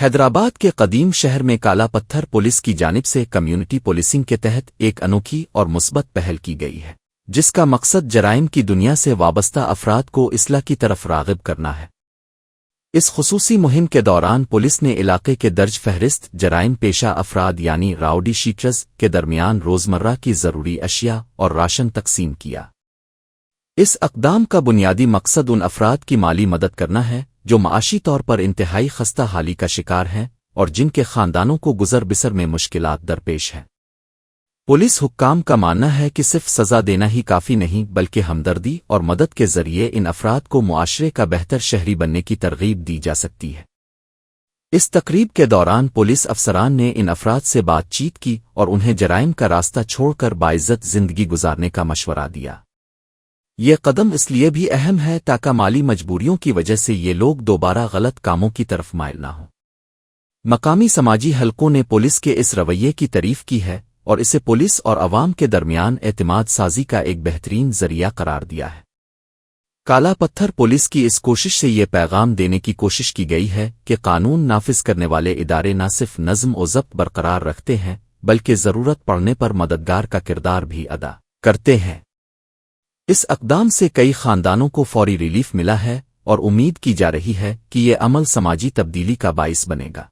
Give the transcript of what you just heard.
حیدرآباد کے قدیم شہر میں کالا پتھر پولیس کی جانب سے کمیونٹی پولیسنگ کے تحت ایک انوکھی اور مثبت پہل کی گئی ہے، جس کا مقصد جرائم کی دنیا سے وابستہ افراد کو اصلاح کی طرف راغب کرنا ہے۔ اس خصوصی مہم کے دوران پولیس نے علاقے کے درج فہرست جرائم پیشہ افراد یعنی راؤڈی شیٹرز کے درمیان روزمرہ کی ضروری اشیاء اور راشن تقسیم کیا۔ اس اقدام کا بنیادی مقصد ان افراد کی مالی مدد کرنا ہے جو معاشی طور پر انتہائی خستہ حالی کا شکار ہیں اور جن کے خاندانوں کو گزر بسر میں مشکلات درپیش ہیں۔ پولیس حکام کا ماننا ہے کہ صرف سزا دینا ہی کافی نہیں بلکہ ہمدردی اور مدد کے ذریعے ان افراد کو معاشرے کا بہتر شہری بننے کی ترغیب دی جا سکتی ہے۔ اس تقریب کے دوران پولیس افسران نے ان افراد سے بات چیت کی اور انہیں جرائم کا راستہ چھوڑ کر باعزت زندگی گزارنے کا مشورہ دیا۔ یہ قدم اس لیے بھی اہم ہے تاکہ مالی مجبوریوں کی وجہ سے یہ لوگ دوبارہ غلط کاموں کی طرف مائل نہ ہوں۔ مقامی سماجی حلقوں نے پولیس کے اس رویے کی تعریف کی ہے اور اسے پولیس اور عوام کے درمیان اعتماد سازی کا ایک بہترین ذریعہ قرار دیا ہے۔ کالا پتھر پولیس کی اس کوشش سے یہ پیغام دینے کی کوشش کی گئی ہے کہ قانون نافذ کرنے والے ادارے نہ صرف نظم و ضبط برقرار رکھتے ہیں بلکہ ضرورت پڑنے پر مددگار کا کردار بھی ادا کرتے ہیں۔ اس اقدام سے کئی خاندانوں کو فوری ریلیف ملا ہے اور امید کی جا رہی ہے کہ یہ عمل سماجی تبدیلی کا باعث بنے گا۔